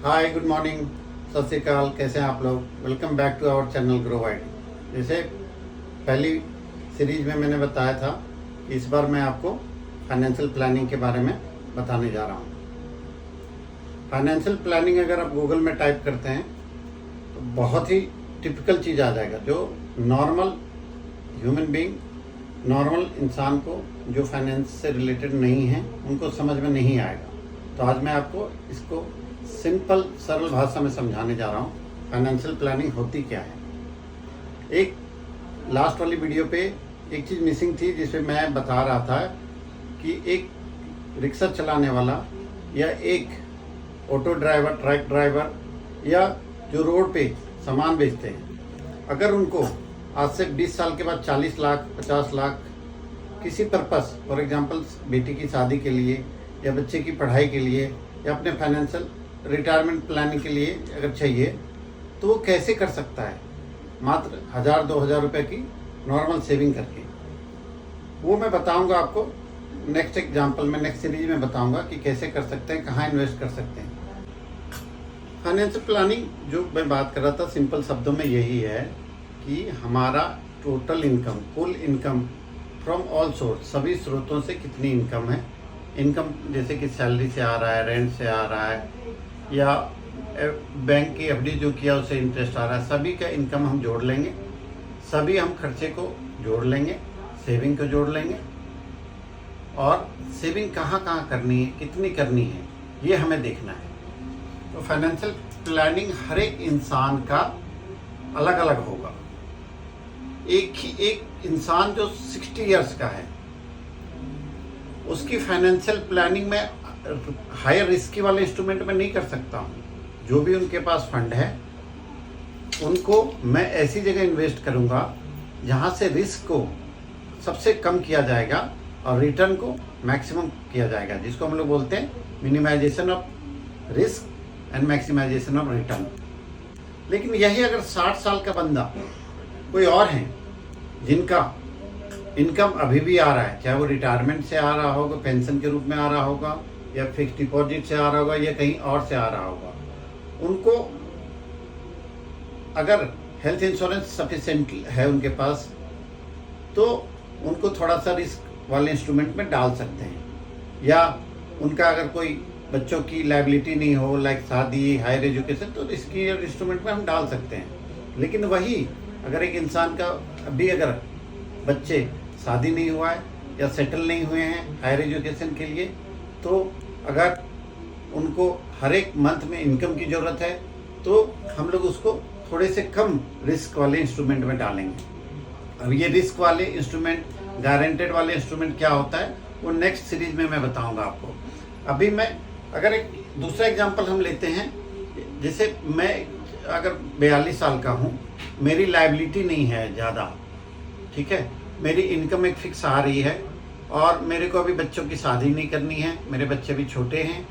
हाय, good morning, सत श्री अकाल। कैसे हैं आप लोग? Welcome back to our channel grow wide. जैसे पहली सीरीज में मैंने बताया था, इस बार मैं आपको फाइनेंशियल प्लानिंग के बारे में बताने जा रहा हूँ। फाइनेंशियल प्लानिंग अगर आप गूगल में टाइप करते हैं तो बहुत ही टिपिकल चीज़ आ जाएगा, जो नॉर्मल ह्यूमन बीइंग, नॉर्मल इंसान को जो फाइनेंस से रिलेटेड नहीं है उनको समझ में नहीं आएगा। तो आज मैं आपको इसको सिंपल सरल भाषा में समझाने जा रहा हूँ। फाइनेंशियल प्लानिंग होती क्या है। एक लास्ट वाली वीडियो पे एक चीज़ मिसिंग थी, जिसमें मैं बता रहा था कि एक रिक्शा चलाने वाला या एक ऑटो ड्राइवर, ट्रक ड्राइवर या जो रोड पे सामान बेचते हैं, अगर उनको आज से 20 साल के बाद 40 लाख 50 लाख किसी पर्पस, फॉर एग्जांपल बेटी की शादी के लिए या बच्चे की पढ़ाई के लिए या अपने फाइनेंशियल रिटायरमेंट प्लानिंग के लिए अगर चाहिए, तो वो कैसे कर सकता है मात्र 1000-2000 रुपये की नॉर्मल सेविंग करके। वो मैं बताऊंगा आपको नेक्स्ट एग्जांपल में, नेक्स्ट सीरीज में बताऊंगा कि कैसे कर सकते हैं, कहाँ इन्वेस्ट कर सकते हैं। फाइनेंशियल प्लानिंग जो मैं बात कर रहा था सिंपल शब्दों में यही है कि हमारा टोटल इनकम, कुल इनकम फ्रॉम ऑल सोर्स, सभी स्रोतों से कितनी इनकम है। इनकम जैसे कि सैलरी से आ रहा है, रेंट से आ रहा है, या बैंक की एफडी जो किया उससे इंटरेस्ट आ रहा है, सभी का इनकम हम जोड़ लेंगे। सभी हम खर्चे को जोड़ लेंगे, सेविंग को जोड़ लेंगे, और सेविंग कहाँ कहाँ करनी है, कितनी करनी है, ये हमें देखना है। तो फाइनेंशियल प्लानिंग हर एक इंसान का अलग अलग होगा। एक इंसान जो 60 इयर्स का है, उसकी फाइनेंशियल प्लानिंग में हायर रिस्क वाले इंस्ट्रूमेंट में नहीं कर सकता हूँ। जो भी उनके पास फंड है उनको मैं ऐसी जगह इन्वेस्ट करूँगा जहाँ से रिस्क को सबसे कम किया जाएगा और रिटर्न को मैक्सिमम किया जाएगा, जिसको हम लोग बोलते हैं minimization of risk and maximization of return. लेकिन यही अगर 60 साल का बंदा कोई और है जिनका इनकम अभी भी आ रहा है, चाहे वो रिटायरमेंट से आ रहा होगा, पेंशन के रूप में आ रहा होगा, या फिक्स डिपॉजिट से आ रहा होगा, या कहीं और से आ रहा होगा, उनको अगर हेल्थ इंश्योरेंस सफिशिएंट है उनके पास, तो उनको थोड़ा सा रिस्क वाले इंस्ट्रूमेंट में डाल सकते हैं। या उनका अगर कोई बच्चों की लायबिलिटी नहीं हो, लाइक शादी, हायर एजुकेशन, तो रिस्की इंस्ट्रूमेंट में हम डाल सकते हैं। लेकिन वही अगर एक इंसान का अभी अगर बच्चे शादी नहीं हुआ है या सेटल नहीं हुए हैं हायर एजुकेशन के लिए, तो अगर उनको हर एक मंथ में इनकम की ज़रूरत है, तो हम लोग उसको थोड़े से कम रिस्क वाले इंस्ट्रूमेंट में डालेंगे। अब ये रिस्क वाले इंस्ट्रूमेंट, गारंटेड वाले इंस्ट्रूमेंट क्या होता है, वो नेक्स्ट सीरीज में मैं बताऊंगा आपको। अभी मैं अगर एक दूसरा एग्जांपल हम लेते हैं, जैसे मैं अगर 42 साल का हूँ, मेरी लायबिलिटी नहीं है ज़्यादा, ठीक है, मेरी इनकम एक फिक्स आ रही है, और मेरे को अभी बच्चों की शादी नहीं करनी है, मेरे बच्चे भी छोटे हैं,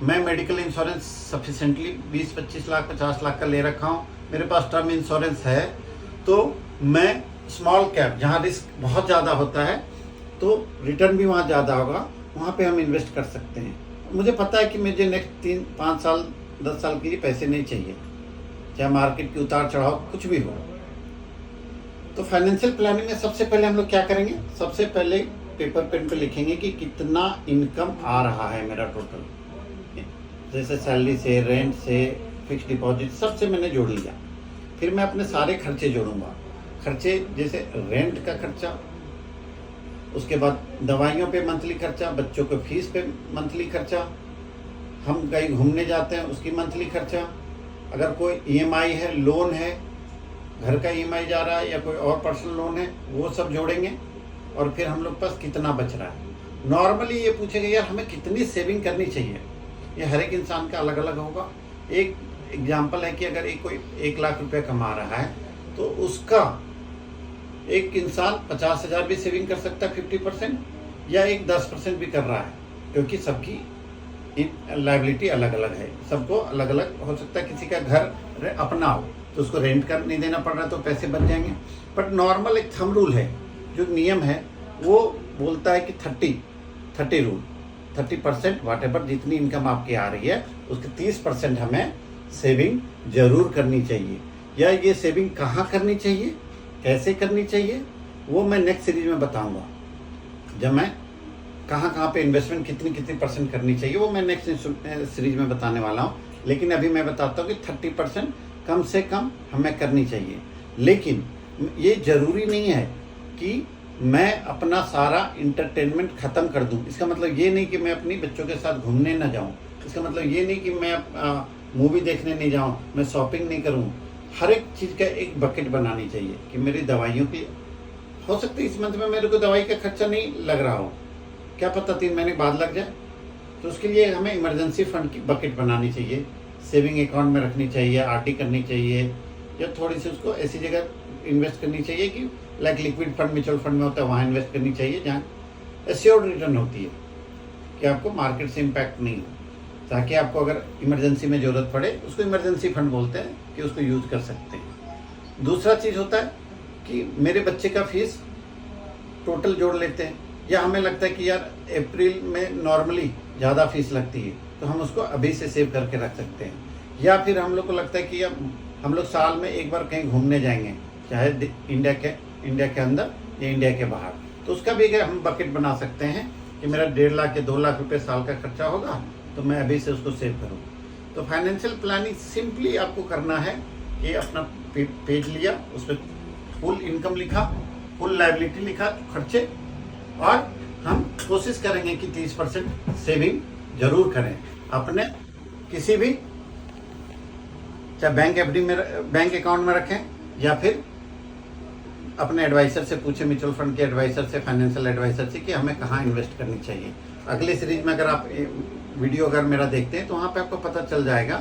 मैं medical insurance sufficiently 20-25 lakh 50 lakh का ले रखा हूँ, मेरे पास टर्म इंश्योरेंस है, तो मैं स्मॉल कैप, जहाँ रिस्क बहुत ज़्यादा होता है तो रिटर्न भी वहाँ ज़्यादा होगा, वहाँ पे हम इन्वेस्ट कर सकते हैं। मुझे पता है कि मुझे नेक्स्ट 3-5 साल 10 साल के लिए पैसे नहीं चाहिए, चाहे मार्केट की उतार चढ़ाव कुछ भी हो। तो फाइनेंशियल प्लानिंग में सबसे पहले हम लोग क्या करेंगे, सबसे पहले पेपर पेन पे लिखेंगे कि कितना इनकम आ रहा है मेरा टोटल, जैसे सैलरी से, रेंट से, फिक्स डिपॉजिट, सबसे मैंने जोड़ लिया। फिर मैं अपने सारे खर्चे जोड़ूंगा। खर्चे जैसे रेंट का खर्चा, उसके बाद दवाइयों पे मंथली खर्चा, बच्चों को फीस पे मंथली खर्चा, हम कहीं घूमने जाते हैं उसकी मंथली खर्चा, अगर कोई ईएमआई है, लोन है, घर का ईएमआई जा रहा है, या कोई और पर्सनल लोन है, वो सब जोड़ेंगे। और फिर हम लोग पास कितना बच रहा है। नॉर्मली ये पूछेगा यार हमें कितनी सेविंग करनी चाहिए, ये हर एक इंसान का अलग अलग होगा। एक एग्जांपल है कि अगर कोई 1 लाख रुपए कमा रहा है, तो उसका एक इंसान 50,000 भी सेविंग कर सकता है 50%, या एक 10% भी कर रहा है, क्योंकि सबकी लायबिलिटी अलग अलग है, सबको अलग अलग हो सकता है। किसी का घर अपना हो तो उसको रेंट कर नहीं देना पड़ रहा, तो पैसे बच जाएंगे। बट नॉर्मल एक थंब रूल है, जो नियम है वो बोलता है कि 30 रूल, 30% वाट एवर जितनी इनकम आपकी आ रही है उसके 30% हमें सेविंग जरूर करनी चाहिए। या ये सेविंग कहाँ करनी चाहिए, कैसे करनी चाहिए, वो मैं नेक्स्ट सीरीज में बताऊंगा। जब मैं कहाँ पे इन्वेस्टमेंट कितनी परसेंट करनी चाहिए वो मैं नेक्स्ट सीरीज में बताने वाला हूँ। लेकिन अभी मैं बताता हूँ कि 30% कम से कम हमें करनी चाहिए। लेकिन ये ज़रूरी नहीं है कि मैं अपना सारा इंटरटेनमेंट ख़त्म कर दूं। इसका मतलब ये नहीं कि मैं अपनी बच्चों के साथ घूमने ना जाऊं। इसका मतलब ये नहीं कि मैं मूवी देखने नहीं जाऊं, मैं शॉपिंग नहीं करूं। हर एक चीज़ का एक बकेट बनानी चाहिए कि मेरी दवाइयों की, हो सकती है इस मंथ में मेरे को दवाई का खर्चा नहीं लग रहा हो, क्या पता 3 महीने बाद लग जाए, तो उसके लिए हमें इमरजेंसी फंड की बकेट बनानी चाहिए, सेविंग अकाउंट में रखनी चाहिए, आरडी करनी चाहिए, या थोड़ी सी उसको ऐसी जगह इन्वेस्ट करनी चाहिए कि like liquid fund, mutual fund में होता है वहाँ इन्वेस्ट करनी चाहिए जहाँ एश्योर्ड रिटर्न होती है कि आपको मार्केट से इम्पैक्ट नहीं हो, ताकि आपको अगर इमरजेंसी में ज़रूरत पड़े, उसको इमरजेंसी फंड बोलते हैं कि उसको यूज़ कर सकते हैं। दूसरा चीज़ होता है कि मेरे बच्चे का फीस टोटल जोड़ लेते हैं, या हमें लगता है कि यार अप्रैल में नॉर्मली ज़्यादा फीस लगती है तो हम उसको अभी से सेव करके रख सकते हैं। या फिर हम लोग को लगता है कि हम लोग साल में एक बार कहीं घूमने जाएंगे, चाहे इंडिया के अंदर या इंडिया के बाहर, तो उसका भी अगर हम बकेट बना सकते हैं कि मेरा 1.5 लाख या 2 लाख रुपए साल का खर्चा होगा तो मैं अभी से उसको सेव करूँ। तो फाइनेंशियल प्लानिंग सिंपली आपको करना है कि अपना पेज लिया, उस पर फुल इनकम लिखा, फुल लायबिलिटी लिखा, खर्चे, और हम कोशिश करेंगे कि 30% सेविंग जरूर करें अपने किसी भी, चाहे बैंक एफडी में, बैंक अकाउंट में रखें, या फिर अपने एडवाइजर से पूछे, म्यूचुअल फंड के एडवाइजर से, फाइनेंशियल एडवाइजर से, कि हमें कहाँ इन्वेस्ट करनी चाहिए। अगली सीरीज में अगर आप वीडियो अगर मेरा देखते हैं तो वहाँ पे आपको पता चल जाएगा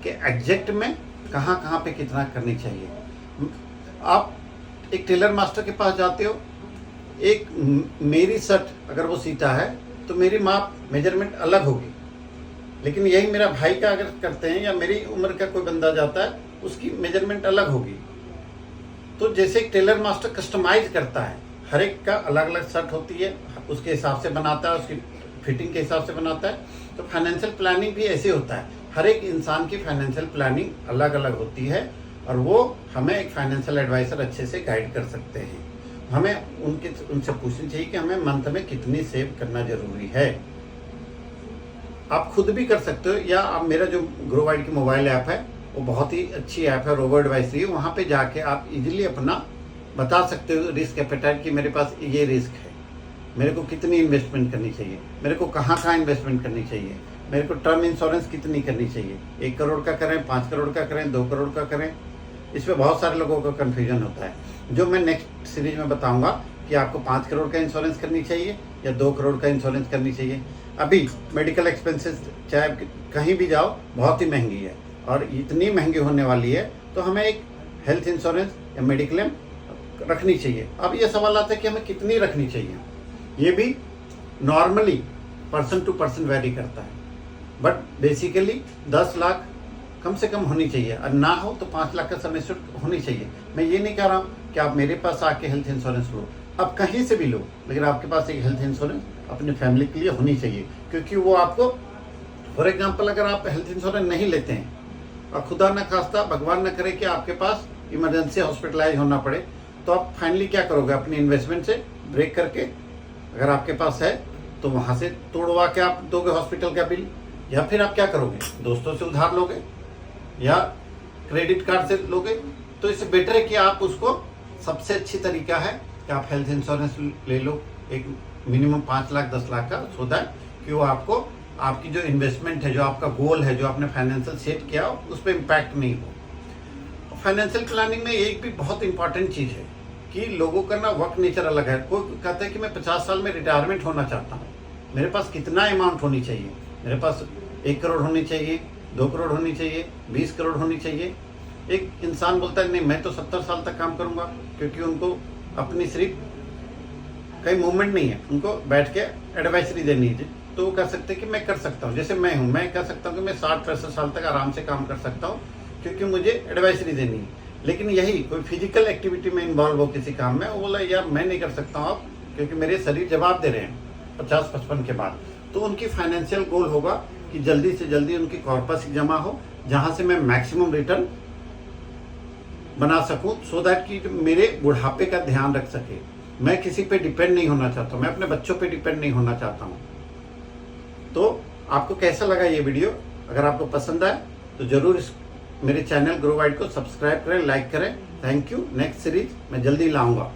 कि एग्जैक्ट में कहाँ पे कितना करनी चाहिए। आप एक टेलर मास्टर के पास जाते हो, एक मेरी शर्ट अगर वो सीता है तो मेरी माप मेजरमेंट अलग होगी, लेकिन यही मेरा भाई का अगर करते हैं या मेरी उम्र का कोई बंदा जाता है उसकी मेजरमेंट अलग होगी। तो जैसे एक टेलर मास्टर कस्टमाइज करता है, हर एक का अलग अलग शर्ट होती है, उसके हिसाब से बनाता है, उसकी फिटिंग के हिसाब से बनाता है। तो फाइनेंशियल प्लानिंग भी ऐसे होता है, हर एक इंसान की फाइनेंशियल प्लानिंग अलग अलग होती है, और वो हमें एक फाइनेंशियल एडवाइजर अच्छे से गाइड कर सकते हैं। हमें उनसे पूछनी चाहिए कि हमें मंथ में कितनी सेव करना जरूरी है। आप खुद भी कर सकते हो, या आप मेरा जो ग्रोवाइड की मोबाइल ऐप है वो बहुत ही अच्छी ऐप है, रोबो एडवाइजरी, वहाँ पे जाके आप इजीली अपना बता सकते हो रिस्क एपेटाइट कि मेरे पास ये रिस्क है, मेरे को कितनी इन्वेस्टमेंट करनी चाहिए, मेरे को कहाँ इन्वेस्टमेंट करनी चाहिए, मेरे को टर्म इंश्योरेंस कितनी करनी चाहिए, 1 करोड़ का करें, 5 करोड़ का करें, 2 करोड़ का करें। इसमें बहुत सारे लोगों का कन्फ्यूजन होता है, जो मैं नेक्स्ट सीरीज में बताऊंगा कि आपको 5 करोड़ का इंश्योरेंस करनी चाहिए या 2 करोड़ का इंश्योरेंस करनी चाहिए। अभी मेडिकल एक्सपेंसेस चाहे कहीं भी जाओ बहुत ही महंगी है, और इतनी महंगी होने वाली है, तो हमें एक हेल्थ इंश्योरेंस या मेडिक्लेम रखनी चाहिए। अब ये सवाल आता है कि हमें कितनी रखनी चाहिए। ये भी normally person to person vary करता है, बट बेसिकली 10 लाख कम से कम होनी चाहिए, और ना हो तो 5 लाख का सम एश्योर्ड होनी चाहिए। मैं ये नहीं कह रहा हूँ कि आप मेरे पास आके हेल्थ इंश्योरेंस लो, आप कहीं से भी लो, लेकिन आपके पास एक हेल्थ इंश्योरेंस अपनी फैमिली के लिए होनी चाहिए, क्योंकि वो आपको, फॉर एग्जाम्पल अगर आप हेल्थ इंश्योरेंस नहीं लेते हैं और खुदा न खास्ता भगवान न करे कि आपके पास इमरजेंसी हॉस्पिटलाइज होना पड़े, तो आप फाइनली क्या करोगे, अपनी इन्वेस्टमेंट से ब्रेक करके, अगर आपके पास है तो वहाँ से तोड़वा के आप दोगे हॉस्पिटल का बिल, या फिर आप क्या करोगे, दोस्तों से उधार लोगे या क्रेडिट कार्ड से लोगे। तो इससे बेटर है कि आप उसको, सबसे अच्छी तरीका है कि आप हेल्थ इंश्योरेंस ले लो, एक मिनिमम 5 लाख 10 लाख का, सो दैट कि वो आपको, आपकी जो इन्वेस्टमेंट है, जो आपका गोल है, जो आपने फाइनेंशियल सेट किया, उस पर इम्पैक्ट नहीं हो। फाइनेंशियल प्लानिंग में एक भी बहुत इंपॉर्टेंट चीज़ है कि लोगों का ना वर्क नेचर अलग है। कोई कहता है कि मैं 50 साल में रिटायरमेंट होना चाहता हूँ, मेरे पास कितना अमाउंट होनी चाहिए, मेरे पास 1 करोड़ होनी चाहिए, 2 करोड़ होनी चाहिए, 20 करोड़ होनी चाहिए। एक इंसान बोलता है नहीं मैं तो 70 साल तक काम करूँगा, क्योंकि उनको अपनी सिर्फ कहीं मूवमेंट नहीं है, उनको बैठ के एडवाइजरी देनी है। तो वो कह सकते हैं कि मैं कर सकता हूँ, जैसे मैं हूँ, मैं कह सकता हूँ कि मैं 60-65 साल तक आराम से काम कर सकता हूँ, क्योंकि मुझे एडवाइजरी देनी है। लेकिन यही कोई फिजिकल एक्टिविटी में इन्वॉल्व हो किसी काम में, वो बोला यार मैं नहीं कर सकता हूँ अब, क्योंकि मेरे शरीर जवाब दे रहे हैं 50-55 के बाद। तो उनकी फाइनेंशियल गोल होगा कि जल्दी से जल्दी उनकी कॉर्पस जमा हो, जहाँ से मैं मैक्सिमम रिटर्न बना सकूं, सो दैट कि मेरे बुढ़ापे का ध्यान रख सके। मैं किसी पे डिपेंड नहीं होना चाहता, मैं अपने बच्चों पे डिपेंड नहीं होना चाहता हूं। तो आपको कैसा लगा ये वीडियो? अगर आपको पसंद आए तो जरूर इस मेरे चैनल ग्रो वाइड को सब्सक्राइब करें, लाइक करें। Thank you. नेक्स्ट सीरीज मैं जल्दी लाऊंगा।